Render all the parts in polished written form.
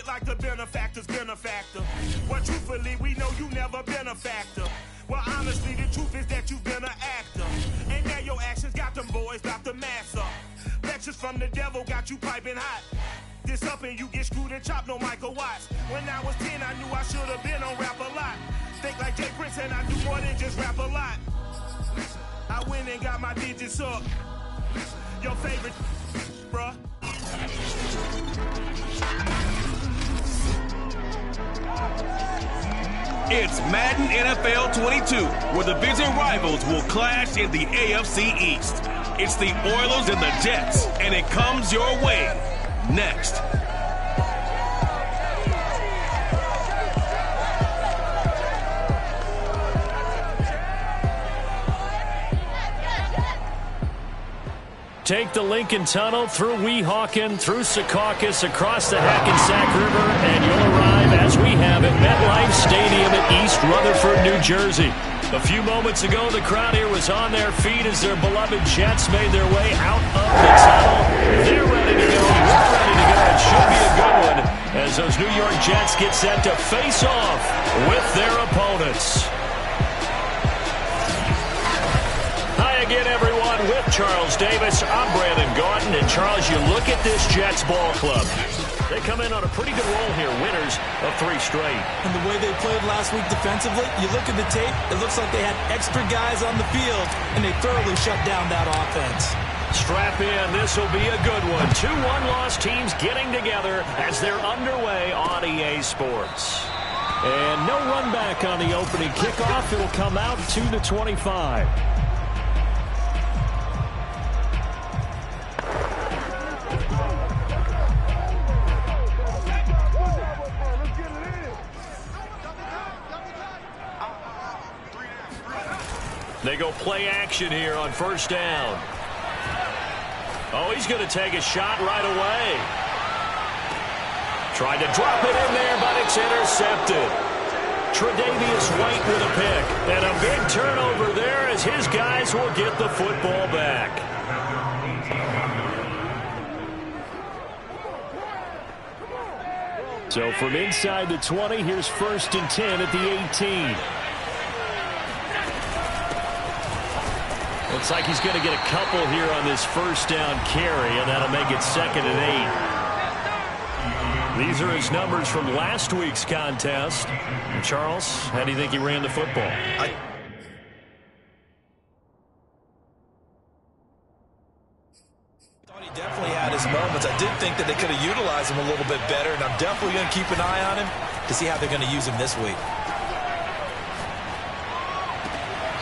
it like the benefactor's benefactor. Well, truthfully, we know you never been a factor. Well, honestly, the truth is that you've been an actor. And now your actions got them boys about to mass up. Lectures from the devil got you piping hot. This up and you get screwed and chopped, no Michael Watts. When I was 10, I knew I should have been on Rap a Lot. Think like Jay Prince and I do more than just rap a lot. I went and got my digits up. Your favorite, bruh. It's Madden NFL 22, where the division rivals will clash in the AFC East. It's the Oilers and the Jets, and it comes your way next. Take the Lincoln Tunnel through Weehawken, through Secaucus, across the Hackensack River, and you'll arrive, as we have, at MetLife Stadium at East Rutherford, New Jersey. A few moments ago, the crowd here was on their feet as their beloved Jets made their way out of the tunnel. They're ready to go. We're ready to go. It should be a good one as those New York Jets get set to face off with their opponents. Hi again, everyone, with Charles Davis. I'm Brandon Gaudin. And, Charles, you look at this Jets ball club. They come in on a pretty good roll here, winners of 3 straight. And the way they played last week defensively, you look at the tape, it looks like they had extra guys on the field, and they thoroughly shut down that offense. Strap in. This will be a good one. 2 one-loss teams getting together as they're underway on EA Sports. And no run back on the opening kickoff. It'll come out to the 25. They go play action here on first down. Oh, he's going to take a shot right away. Tried to drop it in there, but it's intercepted. Tre'Davious White with a pick. And a big turnover there as his guys will get the football back. So from inside the 20, here's 1st and 10 at the 18. Looks like he's going to get a couple here on this first down carry, and that'll make it 2nd and 8. These are his numbers from last week's contest. And Charles, how do you think he ran the football? I thought he definitely had his moments. I did think that they could have utilized him a little bit better, and I'm definitely going to keep an eye on him to see how they're going to use him this week.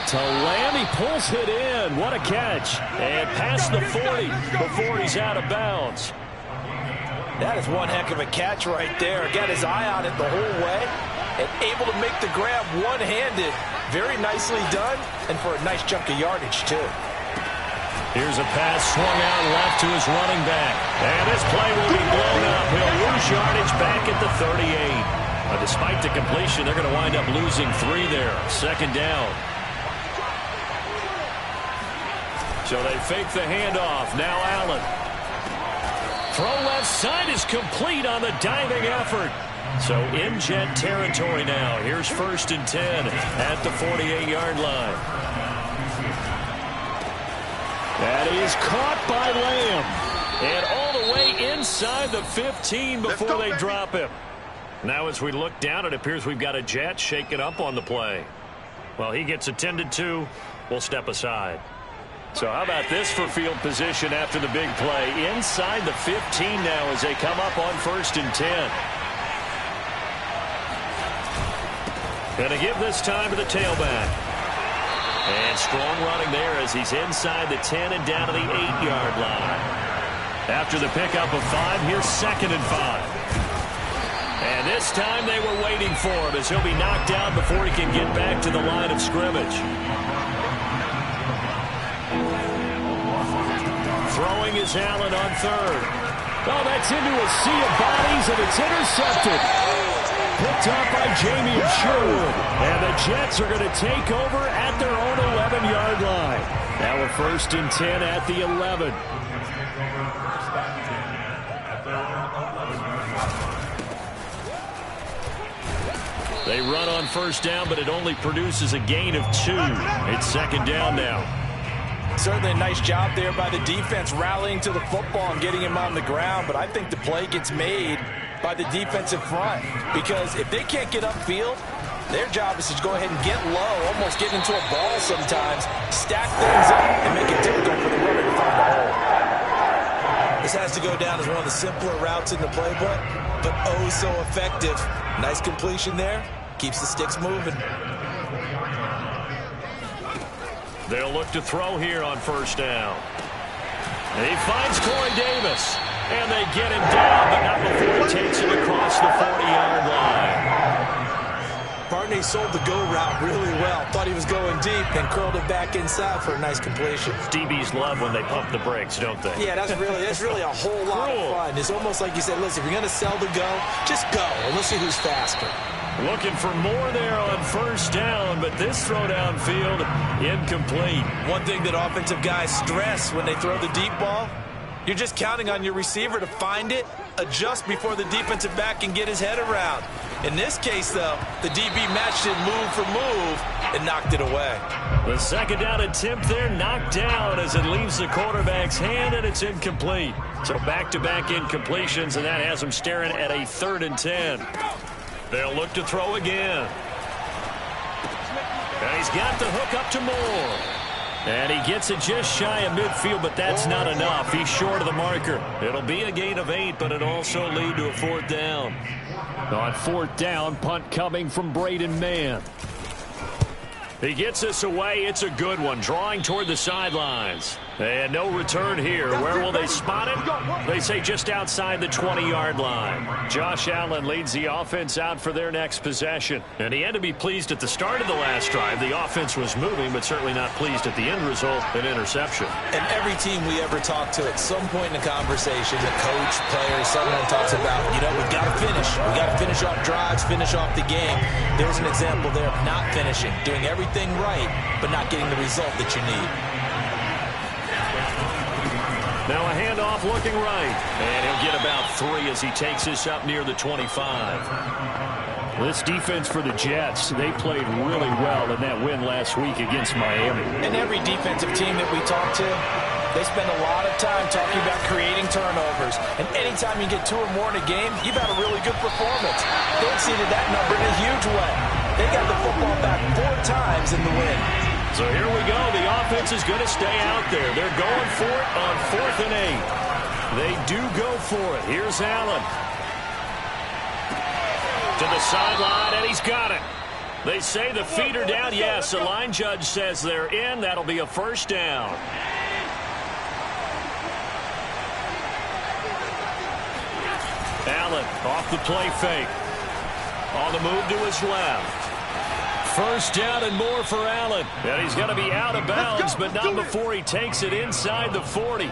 To Lamb, he pulls it in. What a catch. And past the 40 before he's out of bounds. That is one heck of a catch right there. Got his eye on it the whole way and able to make the grab one-handed. Very nicely done, and for a nice chunk of yardage, too. Here's a pass swung out left to his running back. And this play will be blown up. He'll lose yardage back at the 38. Despite the completion, they're going to wind up losing 3 there. 2nd down. So they fake the handoff. Now Allen. Throw left side is complete on the diving effort. So in Jet territory now. Here's 1st and 10 at the 48-yard line. That is caught by Lamb. And all the way inside the 15 before they drop him. Now as we look down, it appears we've got a Jet shaking up on the play. Well, he gets attended to. We'll step aside. So how about this for field position after the big play? Inside the 15 now as they come up on 1st and 10. Going to give this time to the tailback. And strong running there as he's inside the 10 and down to the 8-yard line. After the pickup of 5, here's 2nd and 5. And this time they were waiting for him as he'll be knocked down before he can get back to the line of scrimmage. Throwing is Allen on 3rd. Oh, that's into a sea of bodies, and it's intercepted. Picked up by Jamie Sherwood. And the Jets are going to take over at their own 11-yard line. Now we're 1st and 10 at the 11. They run on first down, but it only produces a gain of 2. It's second down now. Certainly a nice job there by the defense rallying to the football and getting him on the ground, but I think the play gets made by the defensive front because if they can't get upfield, their job is to go ahead and get low, almost get into a ball sometimes, stack things up, and make it difficult for the runner to find a hole. This has to go down as one of the simpler routes in the playbook, but oh so effective. Nice completion there. Keeps the sticks moving. They'll look to throw here on first down. He finds Corey Davis, and they get him down, but not before he takes it across the 40-yard line. Barney sold the go route really well. Thought he was going deep and curled it back inside for a nice completion. DBs love when they pump the brakes, don't they? Yeah, that's really a whole lot of fun. It's almost like you said, listen, if you're going to sell the go, just go, and let's see who's faster. Looking for more there on first down, but this throw downfield, incomplete. One thing that offensive guys stress when they throw the deep ball, you're just counting on your receiver to find it, adjust before the defensive back can get his head around. In this case, though, the DB matched it move for move and knocked it away. The second down attempt there knocked down as it leaves the quarterback's hand, and it's incomplete. So back-to-back incompletions, and that has him staring at a 3rd and 10. They'll look to throw again. And he's got the hook up to Moore. And he gets it just shy of midfield, but that's not enough. He's short of the marker. It'll be a gain of 8, but it'll also lead to a 4th down. On 4th down, punt coming from Braden Mann. He gets this away. It's a good one, drawing toward the sidelines. And no return here. Where will they spot it? They say just outside the 20-yard line. Josh Allen leads the offense out for their next possession. And he had to be pleased at the start of the last drive. The offense was moving, but certainly not pleased at the end result, an interception. And every team we ever talk to at some point in the conversation, the coach, players, someone talks about, you know, we've got to finish. We've got to finish off drives, finish off the game. There's an example there of not finishing, doing everything right, but not getting the result that you need. Now a handoff looking right. And he'll get about 3 as he takes this up near the 25. This defense for the Jets, they played really well in that win last week against Miami. And every defensive team that we talk to, they spend a lot of time talking about creating turnovers. And anytime you get 2 or more in a game, you've had a really good performance. They exceeded that number in a huge way. They got the football back 4 times in the win. So here we go. The offense is going to stay out there. They're going for it on 4th and 8. They do go for it. Here's Allen. To the sideline, and he's got it. They say the feet are down. Yes, the line judge says they're in. That'll be a 1st down. Allen off the play fake. On the move to his left. 1st down and more for Allen. And he's going to be out of bounds, but not before he takes it inside the 40. I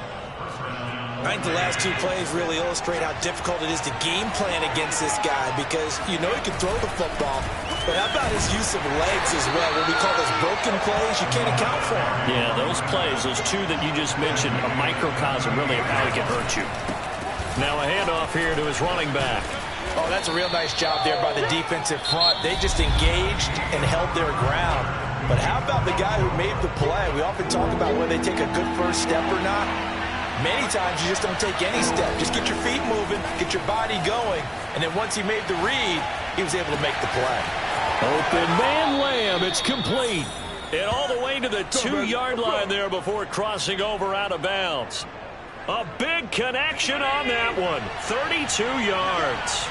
think the last 2 plays really illustrate how difficult it is to game plan against this guy because you know he can throw the football, but how about his use of legs as well? What we call those broken plays, you can't account for them. Yeah, those plays, those 2 that you just mentioned, a microcosm really of how he can hurt you. Now a handoff here to his running back. Oh, that's a real nice job there by the defensive front. They just engaged and held their ground. But how about the guy who made the play? We often talk about whether they take a good first step or not. Many times you just don't take any step. Just get your feet moving, get your body going, and then once he made the read, he was able to make the play. Open man Lamb, it's complete. And all the way to the 2-yard line there before crossing over out of bounds. A big connection on that one. 32 yards.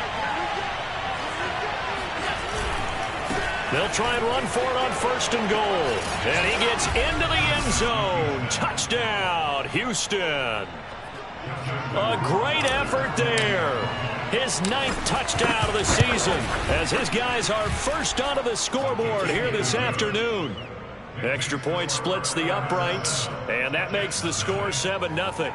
They'll try and run for it on 1st and goal. And he gets into the end zone. Touchdown, Houston. A great effort there. His 9th touchdown of the season as his guys are first onto the scoreboard here this afternoon. Extra point splits the uprights, and that makes the score 7-0.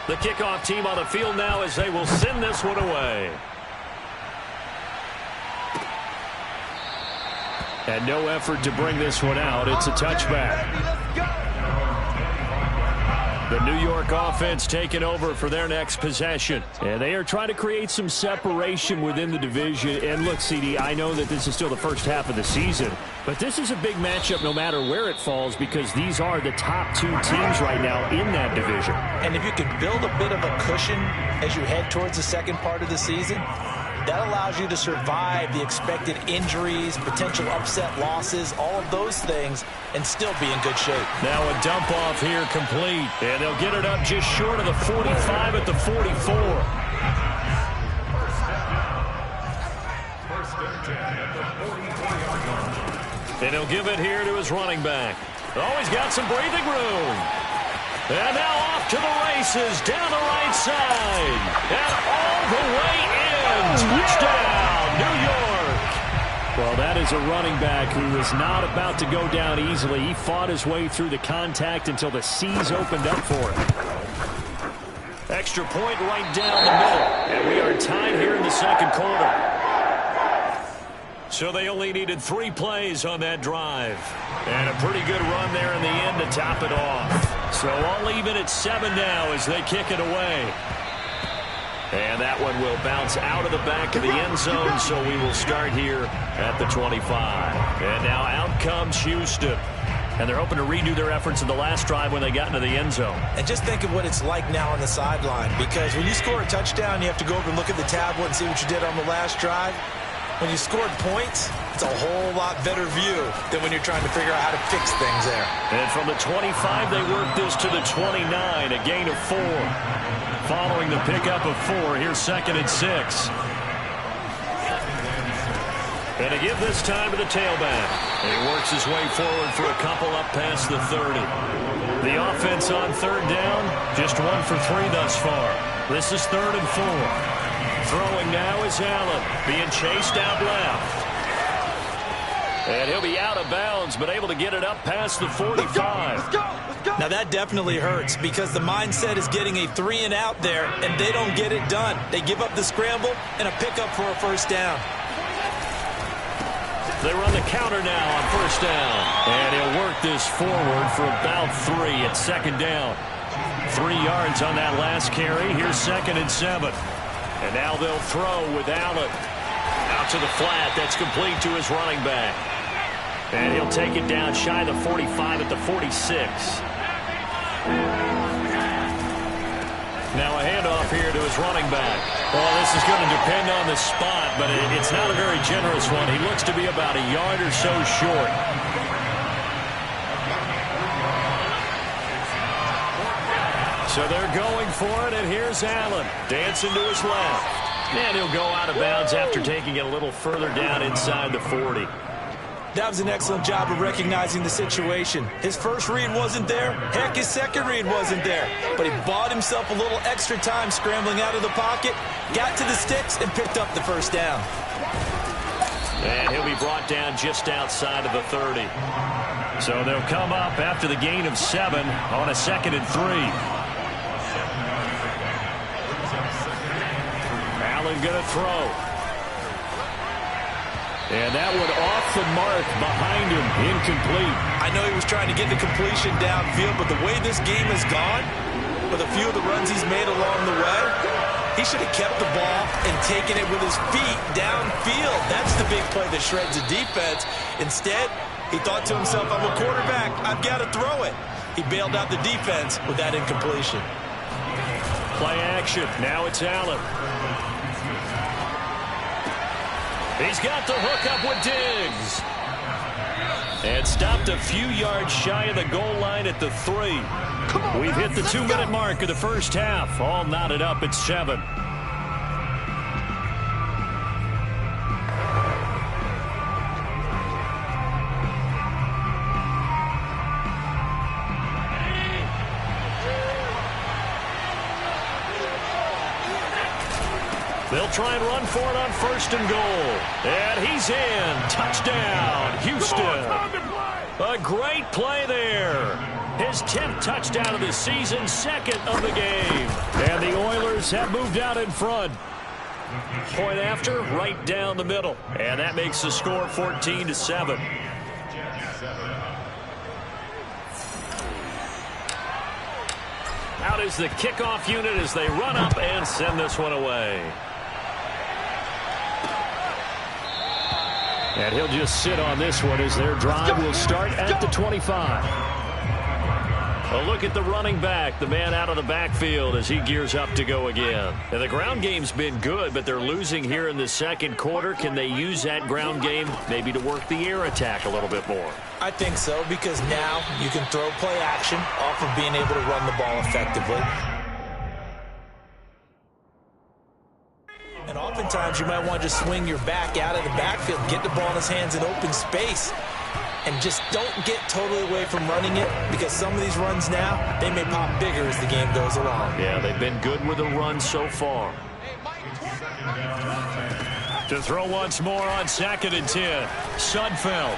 The kickoff team on the field now as they will send this one away. And no effort to bring this one out. It's a touchback. The The New York offense taking over for their next possession. And they are trying to create some separation within the division. And look, CD, I know that this is still the first half of the season, but this is a big matchup no matter where it falls because these are the top two teams right now in that division. And if you can build a bit of a cushion as you head towards the second part of the season, that allows you to survive the expected injuries, potential upset losses, all of those things, and still be in good shape. Now a dump off here complete, and they'll get it up just short of the 45 at the 44. And he'll give it here to his running back. Oh, he's got some breathing room. And now off to the races, down the right side, and all the way in. Touchdown, New York. Well, that is a running back who is not about to go down easily. He fought his way through the contact until the seas opened up for him. Extra point right down the middle, and we are tied here in the second quarter. So they only needed 3 plays on that drive. And a pretty good run there in the end to top it off. So all even at 7 now as they kick it away. And that one will bounce out of the back of the end zone, so we will start here at the 25. And now out comes Houston. And they're hoping to redo their efforts in the last drive when they got into the end zone. And just think of what it's like now on the sideline, because when you score a touchdown, you have to go over and look at the tablet and see what you did on the last drive. When you scored points, it's a whole lot better view than when you're trying to figure out how to fix things there. And from the 25, they work this to the 29, a gain of 4. Following the pickup of 4, here's 2nd and 6. And to give this time to the tailback. And he works his way forward for a couple up past the 30. The offense on 3rd down, just 1 for 3 thus far. This is 3rd and 4. Throwing now is Allen, being chased out left. And he'll be out of bounds, but able to get it up past the 45. Let's go. Now that definitely hurts because the mindset is getting a 3 and out there, and they don't get it done. They give up the scramble and a pickup for a 1st down. They run the counter now on 1st down. And he'll work this forward for about 3 at 2nd down. 3 yards on that last carry. Here's 2nd and 7. And now they'll throw with Allen. Out to the flat. That's complete to his running back. And he'll take it down shy of the 45 at the 46. Now a handoff here to his running back. Well, this is going to depend on the spot, but it's not a very generous one. He looks to be about a yard or so short. So they're going for it, and here's Allen dancing to his left. And he'll go out of bounds after taking it a little further down inside the 40. That was an excellent job of recognizing the situation. His first read wasn't there. Heck, his second read wasn't there. But he bought himself a little extra time scrambling out of the pocket, got to the sticks, and picked up the 1st down. And he'll be brought down just outside of the 30. So they'll come up after the gain of 7 on a 2nd and 3. Allen going to throw. And that one off the mark behind him, incomplete. I know he was trying to get the completion downfield, but the way this game has gone, with a few of the runs he's made along the way, he should have kept the ball and taken it with his feet downfield. That's the big play that shreds the defense. Instead, he thought to himself, I'm a quarterback, I've got to throw it. He bailed out the defense with that incompletion. Play action. Now it's Allen. He's got the hook up with Diggs. And stopped a few yards shy of the goal line at the 3. We've hit the 2-minute mark of the first half. All knotted up at 7. They'll try and run for it on 1st and goal. And he's in. Touchdown, Houston. A great play there. His 10th touchdown of the season, 2nd of the game. And the Oilers have moved out in front. Point after, right down the middle. And that makes the score 14-7. Out is the kickoff unit as they run up and send this one away. And he'll just sit on this one as their drive will start at the 25. A look at the running back, the man out of the backfield as he gears up to go again. And the ground game's been good, but they're losing here in the second quarter. Can they use that ground game maybe to work the air attack a little bit more? I think so, because now you can throw play action off of being able to run the ball effectively. And oftentimes you might want to just swing your back out of the backfield, get the ball in his hands in open space, and just don't get totally away from running it, because some of these runs now, they may pop bigger as the game goes along. Yeah, they've been good with the run so far. To throw once more on 2nd and 10. Sudfeld.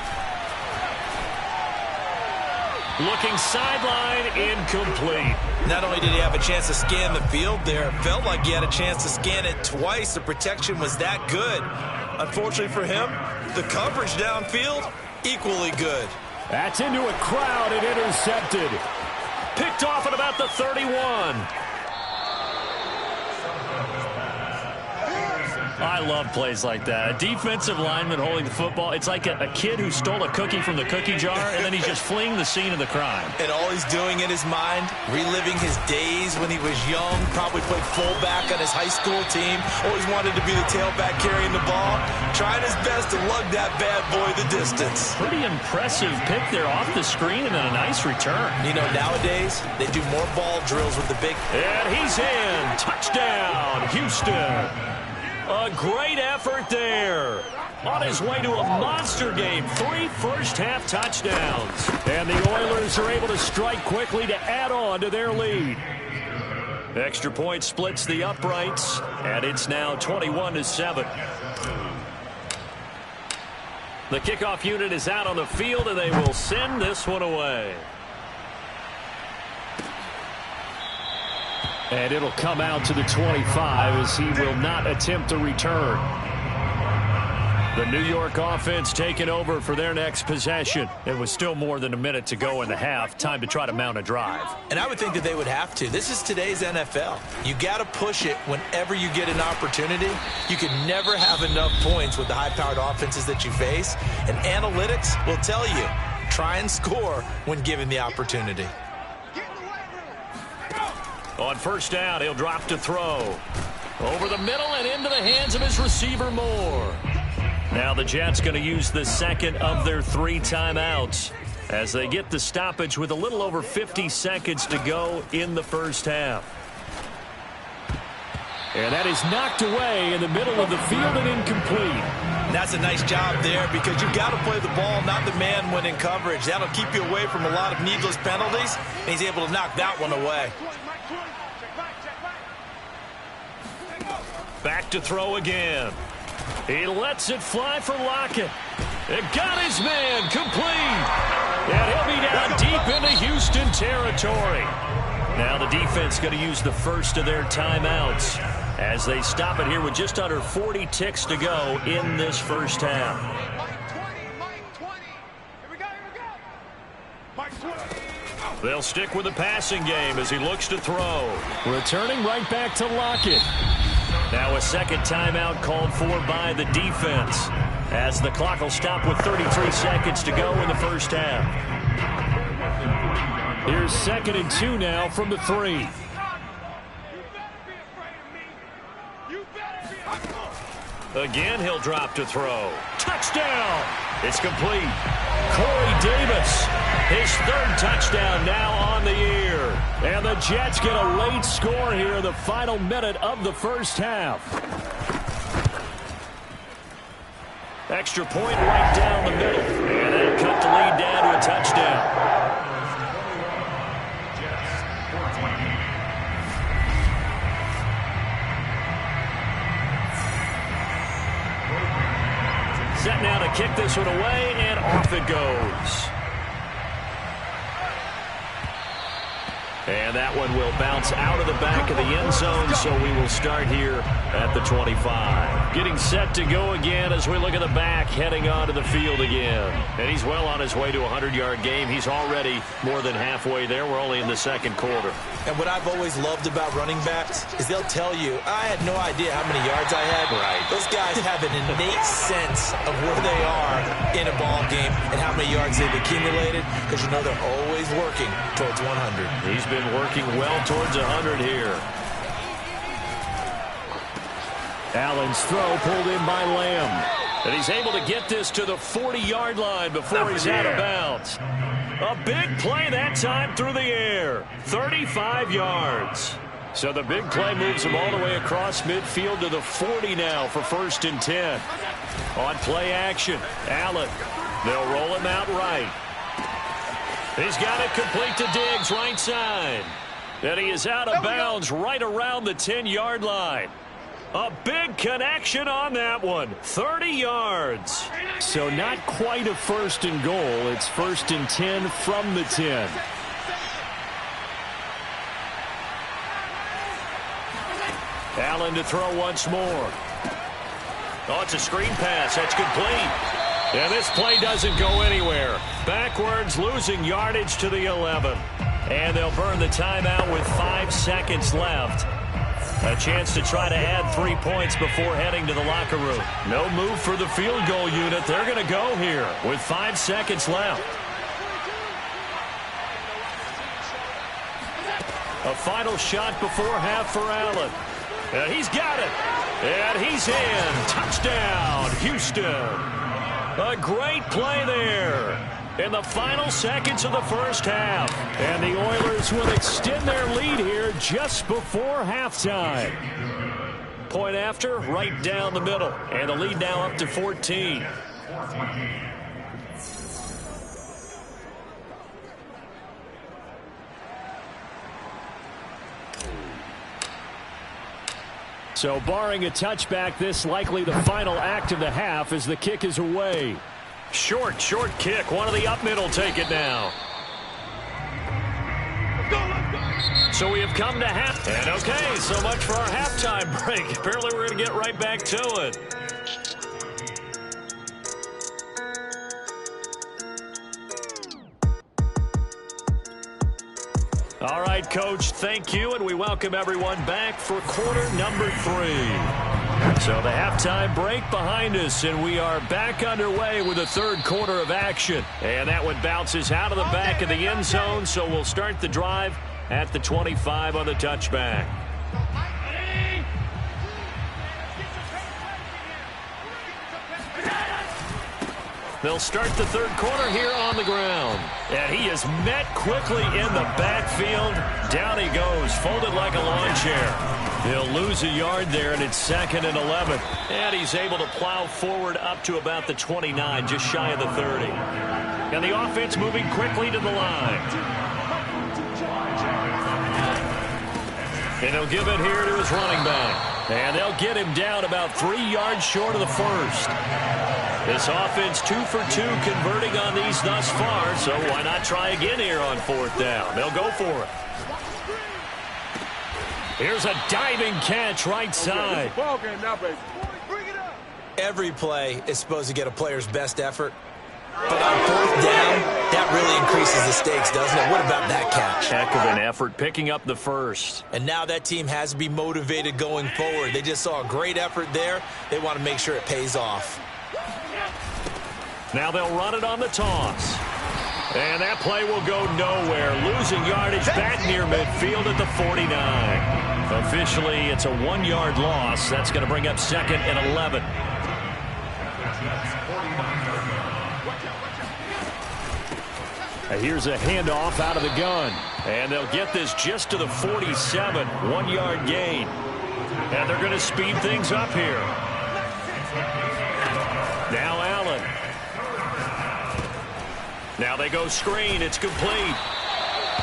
Looking sideline, incomplete. Not only did he have a chance to scan the field there, it felt like he had a chance to scan it twice. The protection was that good. Unfortunately for him, the coverage downfield, equally good. That's into a crowd and intercepted. Picked off at about the 31. I love plays like that. A defensive lineman holding the football. It's like a kid who stole a cookie from the cookie jar, and then he's just fleeing the scene of the crime. And all he's doing in his mind, reliving his days when he was young, probably played fullback on his high school team, always wanted to be the tailback carrying the ball, trying his best to lug that bad boy the distance. Pretty impressive pick there off the screen and then a nice return. You know, nowadays, they do more ball drills with the big... And he's in. Touchdown, Houston. A great effort there. On his way to a monster game. 3 first-half touchdowns. And the Oilers are able to strike quickly to add on to their lead. Extra point splits the uprights, and it's now 21-7. The kickoff unit is out on the field, and they will send this one away. And it'll come out to the 25 as he will not attempt a return. The New York offense taking over for their next possession. It was still more than a minute to go in the half. Time to try to mount a drive. And I would think that they would have to. This is today's NFL. You got to push it whenever you get an opportunity. You can never have enough points with the high-powered offenses that you face. And analytics will tell you, try and score when given the opportunity. On first down, he'll drop to throw. Over the middle and into the hands of his receiver, Moore. Now the Jets going to use the second of their 3 timeouts as they get the stoppage with a little over 50 seconds to go in the first half. And that is knocked away in the middle of the field and incomplete. And that's a nice job there, because you've got to play the ball, not the man when in coverage. That'll keep you away from a lot of needless penalties, and he's able to knock that one away. Back to throw again. He lets it fly for Lockett. It got his man complete. And he'll be down deep into Houston territory. Now the defense going to use the first of their timeouts as they stop it here with just under 40 ticks to go in this first half. They'll stick with the passing game as he looks to throw. Returning right back to Lockett. Now a second timeout called for by the defense as the clock will stop with 33 seconds to go in the first half. Here's 2nd and 2 now from the 3. Again, he'll drop to throw. Touchdown! It's complete. Corey Davis, his 3rd touchdown now on the year. And the Jets get a late score here in the final minute of the first half. Extra point right down the middle. And that'll cut the lead down to a touchdown. Set now to kick this one away, and off it goes. And that one will bounce out of the back of the end zone, so we will start here at the 25. Getting set to go again as we look at the back, heading onto the field again. And he's well on his way to a 100-yard game. He's already more than halfway there. We're only in the second quarter. And what I've always loved about running backs is they'll tell you, I had no idea how many yards I had. Right. Those guys have an innate sense of where they are in a ball game and how many yards they've accumulated, because you know they're always working towards 100. He's been working well towards 100 here. Allen's throw pulled in by Lamb. And he's able to get this to the 40-yard line before he's out of bounds. A big play that time through the air. 35 yards. So the big play moves him all the way across midfield to the 40 now for 1st and 10. On play action, Allen. They'll roll him out right. He's got it complete to Diggs, right side. And he is out of bounds right around the 10-yard line. A big connection on that one. 30 yards. So not quite a 1st and goal. It's 1st and 10 from the 10. Allen to throw once more. Oh, it's a screen pass. That's complete. And this play doesn't go anywhere. Backwards, losing yardage to the 11. And they'll burn the timeout with 5 seconds left. A chance to try to add 3 points before heading to the locker room. No move for the field goal unit. They're going to go here with 5 seconds left. A final shot before half for Allen. And he's got it. And he's in. Touchdown, Houston. A great play there in the final seconds of the first half. And the Oilers will extend their lead here just before halftime. Point after, right down the middle. And the lead now up to 14. So barring a touchback, this likely the final act of the half as the kick is away. Short kick. One of the up middle take it now. So we have come to half. And okay, so much for our halftime break. Apparently we're going to get right back to it. All right, Coach, thank you, and we welcome everyone back for quarter number 3. So the halftime break behind us, and we are back underway with the third quarter of action. And that one bounces out of the back of the end zone, so we'll start the drive at the 25 on the touchback. They'll start the third quarter here on the ground. And he is met quickly in the backfield. Down he goes, folded like a lawn chair. He'll lose a yard there, and it's 2nd and 11. And he's able to plow forward up to about the 29, just shy of the 30. And the offense moving quickly to the line. And he'll give it here to his running back. And they'll get him down about 3 yards short of the first. This offense 2 for 2 converting on these thus far, so why not try again here on 4th down? They'll go for it. Here's a diving catch right side. Every play is supposed to get a player's best effort. But on 4th down, that really increases the stakes, doesn't it? What about that catch? Heck of an effort, picking up the first. And now that team has to be motivated going forward. They just saw a great effort there. They want to make sure it pays off. Now they'll run it on the toss. And that play will go nowhere. Losing yardage back near midfield at the 49. Officially, it's a 1-yard loss. That's going to bring up 2nd and 11. Here's a handoff out of the gun. And they'll get this just to the 47. 1-yard gain. And they're going to speed things up here. Now Allen. Now they go screen. It's complete.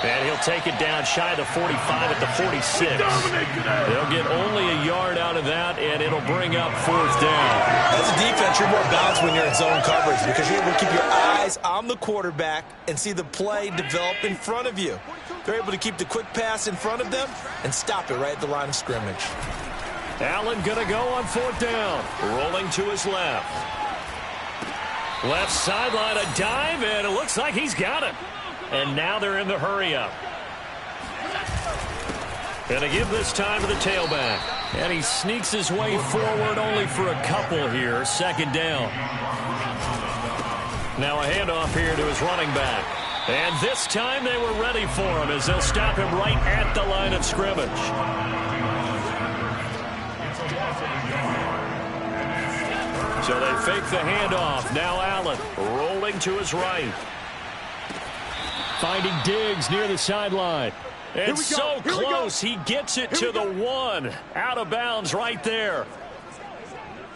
And he'll take it down shy of the 45 at the 46. They'll get only a yard out of that, and it'll bring up 4th down. As a defense, you're more balanced when you're in zone coverage because you're able to keep your eyes on the quarterback and see the play develop in front of you. They're able to keep the quick pass in front of them and stop it right at the line of scrimmage. Allen going to go on 4th down. Rolling to his left. Left sideline, a dive, and it looks like he's got it. And now they're in the hurry-up. And they give this time to the tailback. And he sneaks his way forward only for a couple here. 2nd down. Now a handoff here to his running back. And this time they were ready for him as they'll stop him right at the line of scrimmage. So they fake the handoff. Now Allen rolling to his right. Finding Diggs near the sideline. And so close. He gets it to the 1. Out of bounds right there.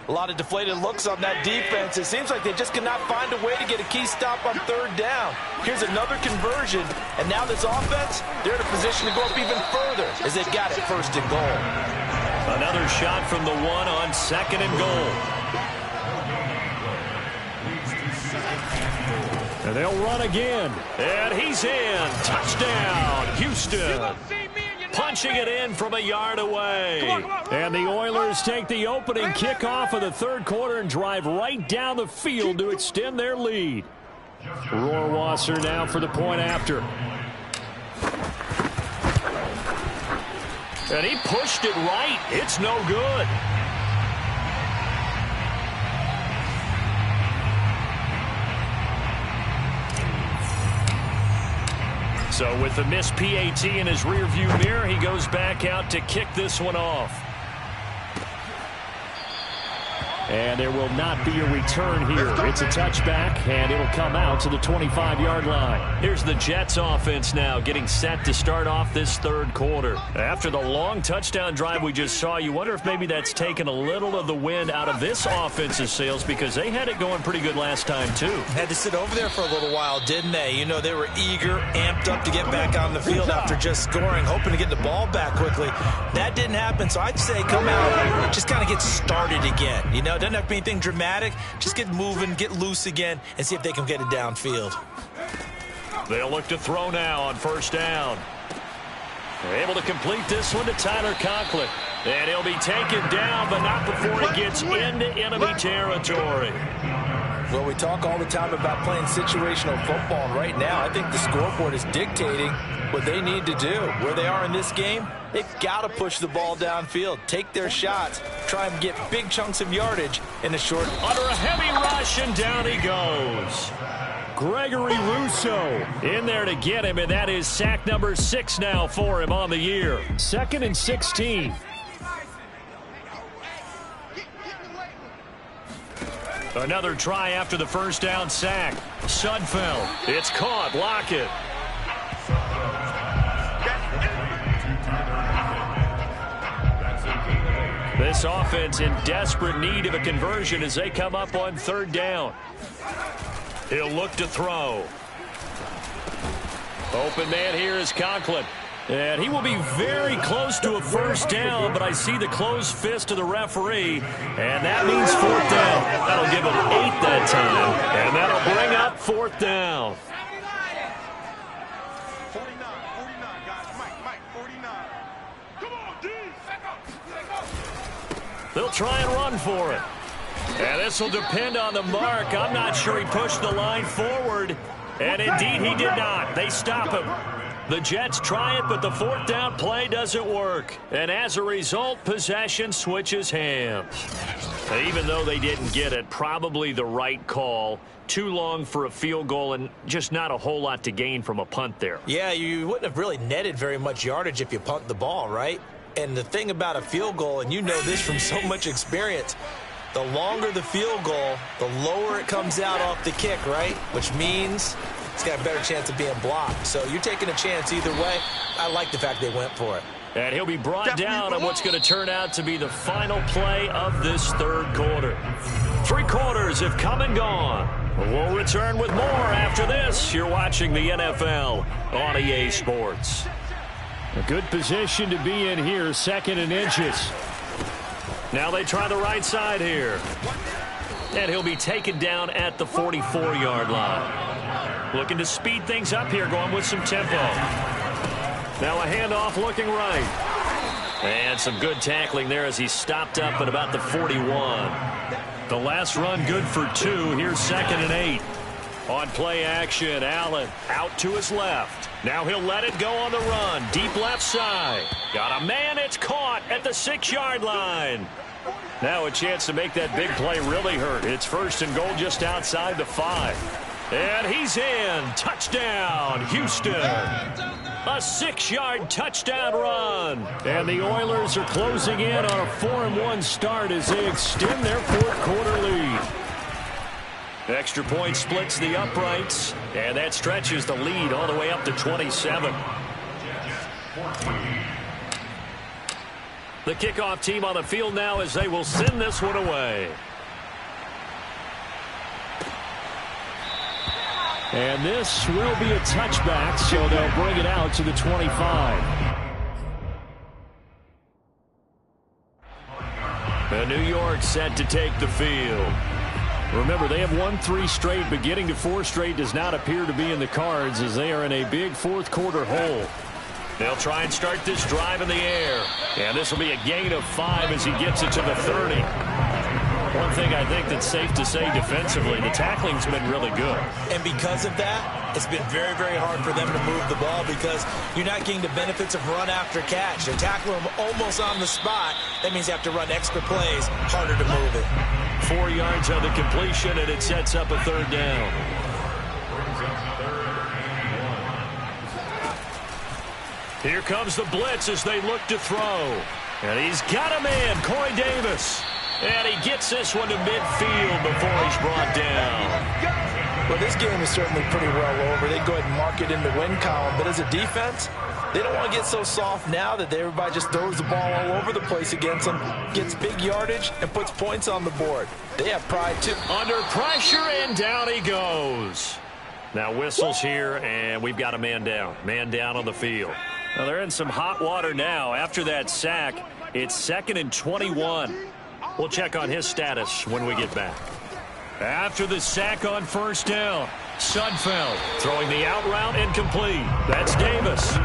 A lot of deflated looks on that defense. It seems like they just cannot find a way to get a key stop on 3rd down. Here's another conversion. And now this offense, they're in a position to go up even further as they've got it 1st and goal. Another shot from the 1 on 2nd and goal. And they'll run again. And he's in. Touchdown, Houston. Punching it in from a yard away. And the Oilers take the opening kickoff of the 3rd quarter and drive right down the field to extend their lead. Rohrwasser now for the point after. And he pushed it right. It's no good. So with the missed PAT in his rearview mirror, he goes back out to kick this one off. And there will not be a return here. It's a touchback, and it'll come out to the 25-yard line. Here's the Jets offense now getting set to start off this 3rd quarter. After the long touchdown drive we just saw, you wonder if maybe that's taken a little of the wind out of this offense's sails because they had it going pretty good last time, too. Had to sit over there for a little while, didn't they? You know, they were eager, amped up to get back on the field after just scoring, hoping to get the ball back quickly. That didn't happen, so I'd say come out, just kind of get started again. You know, it doesn't have to be anything dramatic. Just get moving, get loose again, and see if they can get it downfield. They'll look to throw now on 1st down. They're able to complete this one to Tyler Conklin. And he'll be taken down, but not before he gets into enemy territory. Well, we talk all the time about playing situational football, and right now I think the scoreboard is dictating what they need to do. Where they are in this game, they've got to push the ball downfield, take their shots, try and get big chunks of yardage in a short. Under a heavy rush, and down he goes. Gregory Rousseau in there to get him, and that is sack number 6 now for him on the year. 2nd and 16. Another try after the 1st down sack. Sudfeld. It's caught. Lockett. This offense in desperate need of a conversion as they come up on 3rd down. He'll look to throw. Open man here is Conklin. And he will be very close to a 1st down, but I see the closed fist of the referee, and that means 4th down. That'll give him 8 that time, and that'll bring up 4th down. 49, guys. Mike, 49. Come on, D. They'll try and run for it. And this will depend on the mark. I'm not sure he pushed the line forward, and indeed he did not. They stop him. The Jets try it, but the 4th down play doesn't work. And as a result, possession switches hands. Even though they didn't get it, probably the right call. Too long for a field goal and just not a whole lot to gain from a punt there. Yeah, you wouldn't have really netted very much yardage if you punt the ball, right? And the thing about a field goal, and you know this from so much experience, the longer the field goal, the lower it comes out off the kick, right? Which means it's got a better chance of being blocked. So you're taking a chance either way. I like the fact they went for it. And he'll be brought down on what's going to turn out to be the final play of this 3rd quarter. 3 quarters have come and gone. We'll return with more after this. You're watching the NFL on EA Sports. A good position to be in here, 2nd and inches. Now they try the right side here. And he'll be taken down at the 44-yard line. Looking to speed things up here, going with some tempo. Now a handoff looking right. And some good tackling there as he stopped up at about the 41. The last run good for 2. Here's 2nd and 8. On play action, Allen out to his left. Now he'll let it go on the run. Deep left side. Got a man. It's caught at the 6-yard line. Now a chance to make that big play really hurt. It's 1st and goal just outside the 5. And he's in. Touchdown, Houston. A 6-yard touchdown run. And the Oilers are closing in on a 4-1 start as they extend their 4th quarter lead. Extra point splits the uprights, and that stretches the lead all the way up to 27. The kickoff team on the field now as they will send this one away. And this will be a touchback, so they'll bring it out to the 25. And New York set to take the field. Remember, they have won 3 straight, but getting to 4 straight does not appear to be in the cards as they are in a big 4th quarter hole. They'll try and start this drive in the air. And this will be a gain of 5 as he gets it to the 30. One thing I think that's safe to say defensively, the tackling's been really good. And because of that, it's been very, very hard for them to move the ball because you're not getting the benefits of run after catch. They're tackling them almost on the spot. That means you have to run extra plays, harder to move it. 4 yards on the completion, and it sets up a 3rd down. Here comes the blitz as they look to throw. And he's got a man, Corey Davis. And he gets this one to midfield before he's brought down. Well, this game is certainly pretty well over. They go ahead and mark it in the win column. But as a defense, they don't want to get so soft now that everybody just throws the ball all over the place against them, gets big yardage, and puts points on the board. They have pride, too. Under pressure, and down he goes. Now whistles here, and we've got a man down. Man down on the field. Now they're in some hot water now. After that sack, it's 2nd and 21. We'll check on his status when we get back. After the sack on 1st down, Sudfeld throwing the out route incomplete. That's Davis.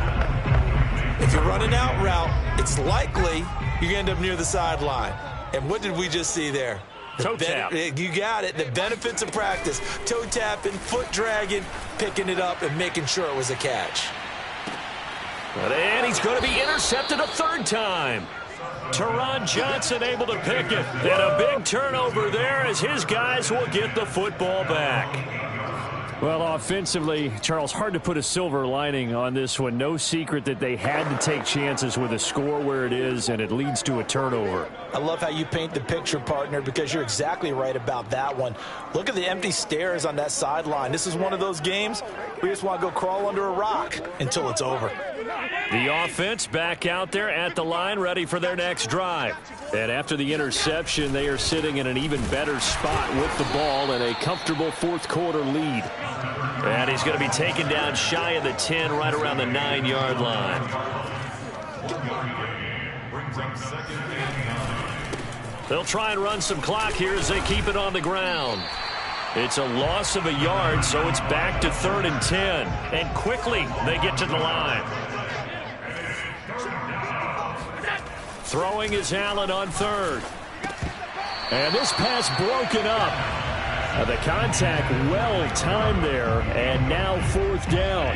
If you're running out route, it's likely you're going to end up near the sideline. And what did we just see there? Toe tap. You got it. The benefits of practice. Toe tapping, foot dragging, picking it up, and making sure it was a catch. And he's going to be intercepted a 3rd time. Teron Johnson able to pick it. And a big turnover there as his guys will get the football back. Well, offensively, Charles, hard to put a silver lining on this one. No secret that they had to take chances with a score where it is, and it leads to a turnover. I love how you paint the picture, partner, because you're exactly right about that one. Look at the empty stares on that sideline. This is one of those games where you just want to go crawl under a rock until it's over. The offense back out there at the line, ready for their next drive. And after the interception, they are sitting in an even better spot with the ball and a comfortable 4th quarter lead. And he's going to be taken down shy of the 10, right around the 9-yard line. They'll try and run some clock here as they keep it on the ground. It's a loss of a yard, so it's back to 3rd and 10. And quickly, they get to the line. Throwing is Allen on 3rd. And this pass broken up. The contact well-timed there, and now 4th down.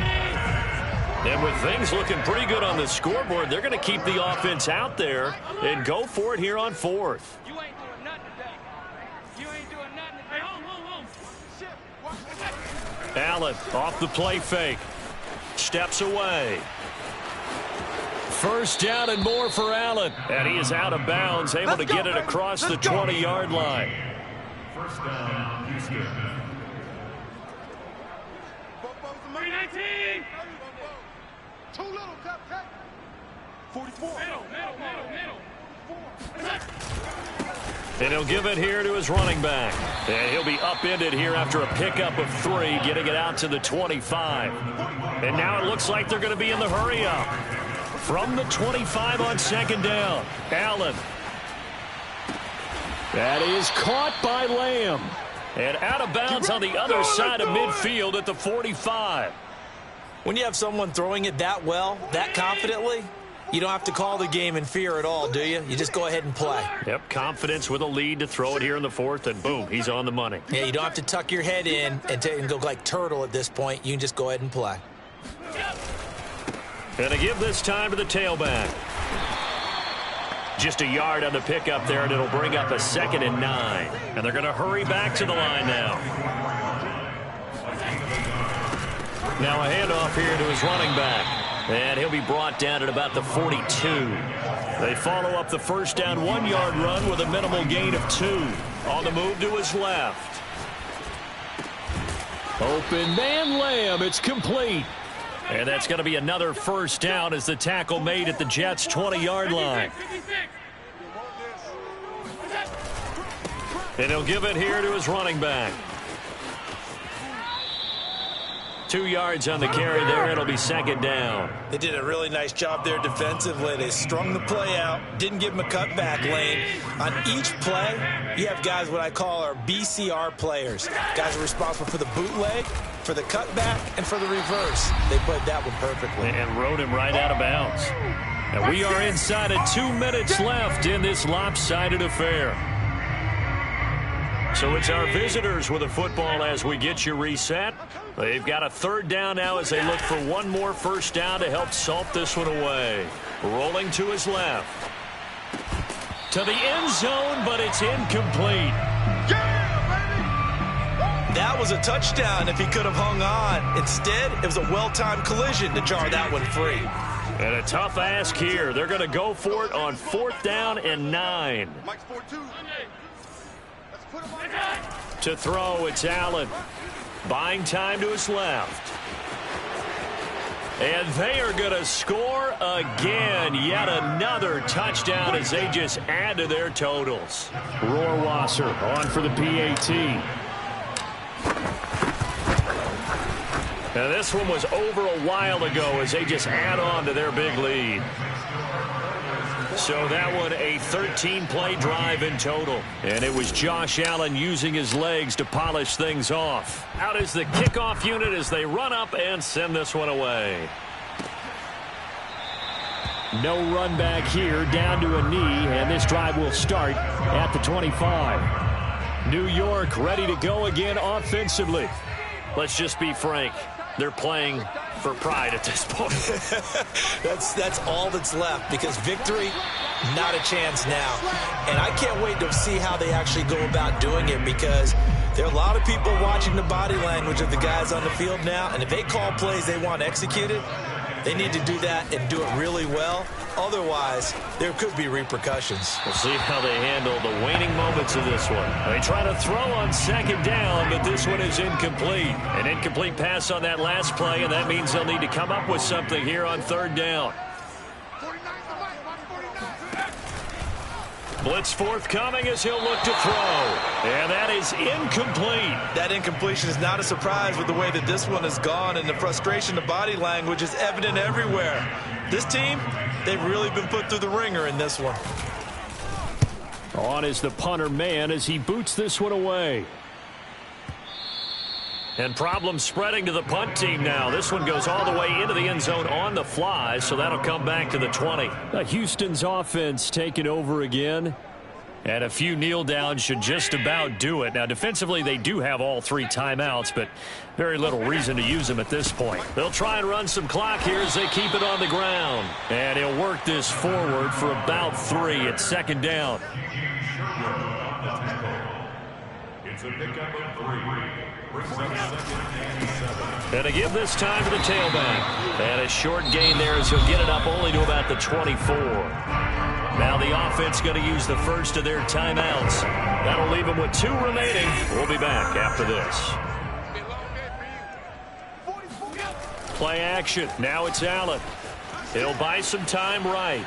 And with things looking pretty good on the scoreboard, they're going to keep the offense out there and go for it here on 4th. You ain't doing nothing today. You ain't doing nothing today. Shit. Allen off the play fake. Steps away. 1st down and more for Allen. And he is out of bounds, able to get it across the 20-yard line. 1st down, Houston. 319. Too little, 44. Middle. And he'll give it here to his running back. And he'll be upended here after a pickup of 3, getting it out to the 25. And now it looks like they're going to be in the hurry-up. From the 25 on second down, Allen. That is caught by Lamb. And out of bounds on the other side of midfield at the 45. When you have someone throwing it that well, that confidently, you don't have to call the game in fear at all, do you? You just go ahead and play. Yep, confidence with a lead to throw it here in the 4th, and boom, he's on the money. Yeah, you don't have to tuck your head in and go like turtle at this point. You can just go ahead and play. And to give this time to the tailback. Just a yard on the pickup there, and it'll bring up a 2nd and 9. And they're going to hurry back to the line now. Now a handoff here to his running back. And he'll be brought down at about the 42. They follow up the first down 1-yard run with a minimal gain of 2. On the move to his left. Open man Lamb. It's complete. And that's going to be another first down as the tackle made at the Jets' 20-yard line. And he'll give it here to his running back. 2 yards on the carry there. It'll be 2nd down. They did a really nice job there defensively. They strung the play out, didn't give him a cutback lane. On each play, you have guys what I call our BCR players. Guys are responsible for the bootleg, for the cutback, and for the reverse. They played that one perfectly. And rode him right out of bounds. And we are inside of 2 minutes left in this lopsided affair. So it's our visitors with the football as we get you reset. They've got a 3rd down now as they look for one more first down to help salt this one away. Rolling to his left. To the end zone, but it's incomplete. That was a touchdown if he could have hung on. Instead, it was a well-timed collision to jar that one free. And a tough ask here. They're going to go for it on 4th down and 9. To throw, it's Allen. Buying time to his left. And they are going to score again. Yet another touchdown as they just add to their totals. Rohrwasser on for the PAT. And this one was over a while ago as they just add on to their big lead. So that one a 13-play drive in total. And it was Josh Allen using his legs to polish things off. Out is the kickoff unit as they run up and send this one away. No run back here, down to a knee, and this drive will start at the 25. New York ready to go again offensively. Let's just be frank. They're playing for pride at this point. That's all that's left, because victory, not a chance now. And I can't wait to see how they actually go about doing it, because there are a lot of people watching the body language of the guys on the field now, and if they call plays they want executed, they need to do that and do it really well. Otherwise, there could be repercussions. We'll see how they handle the waning moments of this one. They try to throw on 2nd down, but this one is incomplete. An incomplete pass on that last play, and that means they'll need to come up with something here on 3rd down. Blitz forthcoming as he'll look to throw. And that is incomplete. That incompletion is not a surprise with the way that this one has gone, and the frustration, the body language is evident everywhere. This team, they've really been put through the ringer in this one. On is the punter man as he boots this one away. And problems spreading to the punt team now. This one goes all the way into the end zone on the fly, so that'll come back to the 20. Houston's offense taking over again. And a few kneel downs should just about do it. Now, defensively, they do have all 3 timeouts, but very little reason to use them at this point. They'll try and run some clock here as they keep it on the ground. And he'll work this forward for about 3 at 2nd down. It's a pickup of 3. And to give this time to the tailback. And a short gain there as he'll get it up only to about the 24. Now the offense going to use the first of their timeouts. That'll leave them with 2 remaining. We'll be back after this. Play action. Now it's Allen. He'll buy some time right.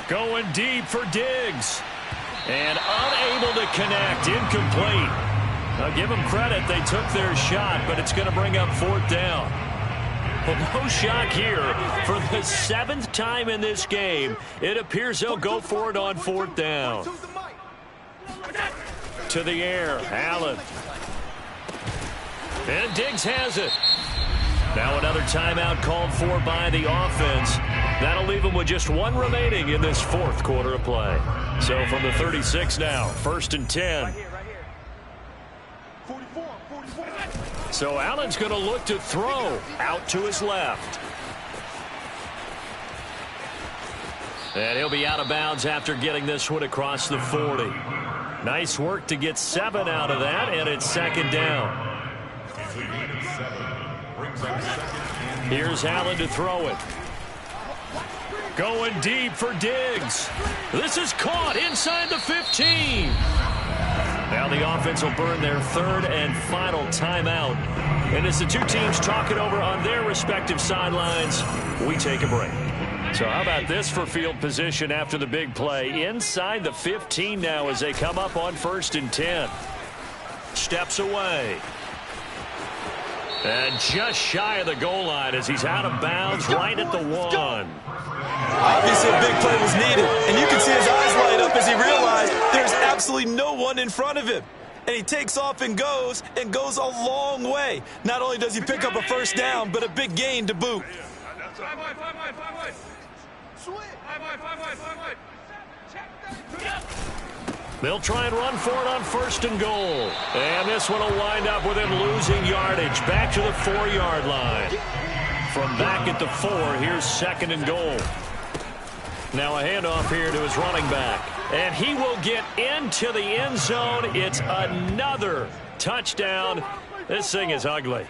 Going deep for Diggs. And unable to connect. Incomplete. Now give them credit. They took their shot, but it's going to bring up 4th down. Well, no shock here. For the 7th time in this game, it appears they'll go for it on 4th down. To the air, Allen. And Diggs has it. Now another timeout called for by the offense. That'll leave them with just 1 remaining in this 4th quarter of play. So from the 36 now, 1st and 10. So Allen's going to look to throw out to his left. And he'll be out of bounds after getting this one across the 40. Nice work to get 7 out of that, and it's 2nd down. Here's Allen to throw it. Going deep for Diggs. This is caught inside the 15. Now the offense will burn their 3rd and final timeout. And as the two teams talk it over on their respective sidelines, we take a break. So how about this for field position after the big play? Inside the 15 now as they come up on 1st and 10. Steps away. And just shy of the goal line as he's out of bounds right at the 1. Obviously a big play was needed, and you can see his eyes light up as he realized there's absolutely no one in front of him. And he takes off and goes a long way. Not only does he pick up a 1st down, but a big gain to boot. They'll try and run for it on 1st and goal. And this one will wind up with him losing yardage back to the 4-yard line. From back at the 4, here's 2nd and goal. Now a handoff here to his running back. And he will get into the end zone. It's another touchdown. This thing is ugly.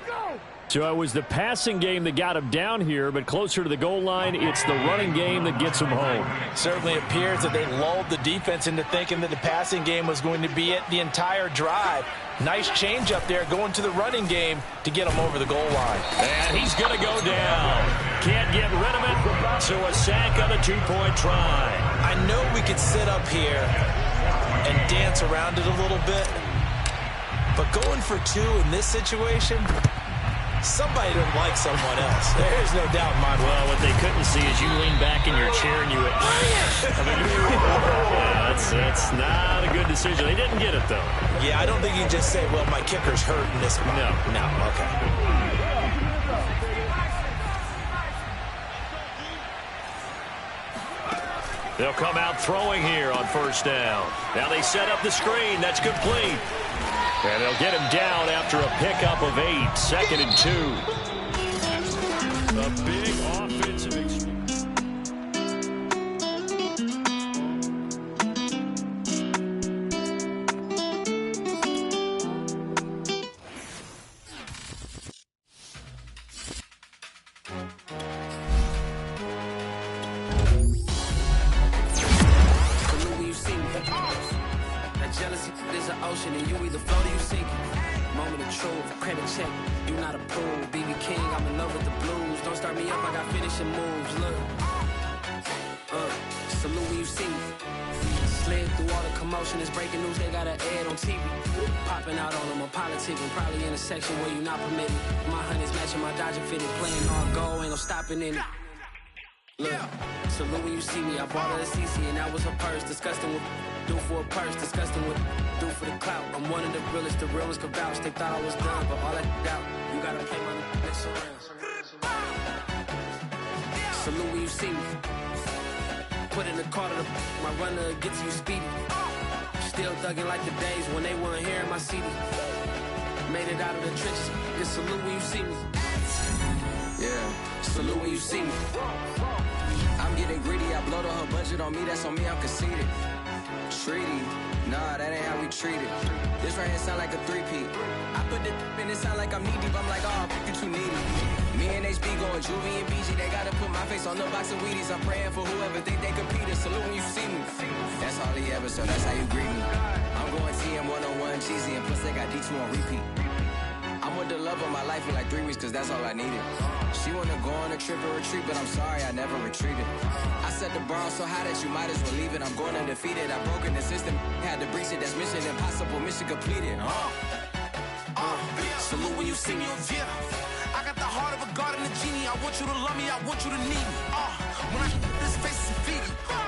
So it was the passing game that got him down here, but closer to the goal line, it's the running game that gets him home. Certainly appears that they lulled the defense into thinking that the passing game was going to be it the entire drive. Nice change up there going to the running game to get him over the goal line. And he's going to go down. Can't get rid of it, so a sack on a 2-point try. I know we could sit up here and dance around it a little bit, but going for 2 in this situation, somebody didn't like someone else. There's no doubt in my mind. Well, what they couldn't see is you lean back in your chair and you went, that's not a good decision. They didn't get it, though. Yeah, I don't think you can just say, well, my kicker's hurt in this spot. No, okay. They'll come out throwing here on 1st down. Now they set up the screen. That's complete. And they'll get him down after a pickup of 8. 2nd and 2. A big offensive experience. Jealousy is an ocean, and you either float or you sink it. Moment of truth, credit check, do not approve. BB King, I'm in love with the blues. Don't start me up, I got finishing moves. Look, salute when you see me. Slid through all the commotion, it's breaking news, they got an ad on TV. Popping out on them, I'm politicking, probably in a section where you not permitted. My honey's matching my Dodger fitted, playing hard goal, ain't no stopping in it. Look, salute when you see me, I bought her a CC and that was her purse, disgusting with do for a purse, disgusting with do for the clout. I'm one of the realest could vouch. They thought I was done, but all that out, you gotta play my next around. Salute when you see me. Put in the car to my runner gets you speedy. Still thugging like the days when they weren't hearing my CD. Made it out of the trenches. Just salute when you see me. Yeah, salute when you see me. I'm getting greedy, I blowed up her budget on me, that's on me, I'm conceited. Treaty, nah, that ain't how we treat it. This right here sound like a 3-peat. I put the in it sound like I'm knee deep, I'm like, oh, you too needy. Me and HB going Juvie and BG, they gotta put my face on the box of Wheaties. I'm praying for whoever think they competed, salute when you see me. That's all he ever, so that's how you greet me. I'm going TM 101 cheesy, and plus they got D2 on repeat. I'm with the love of my life for like 3 weeks, cause that's all I needed. She wanna go on a trip or retreat, but I'm sorry, I never retreated. I set the bar so high that you might as well leave it. I'm going undefeated. I broke in the system, had to breach it. That's mission impossible, mission completed. Salute when you see me, yeah. I got the heart of a god and a genie. I want you to love me, I want you to need me. When I this face is feedy.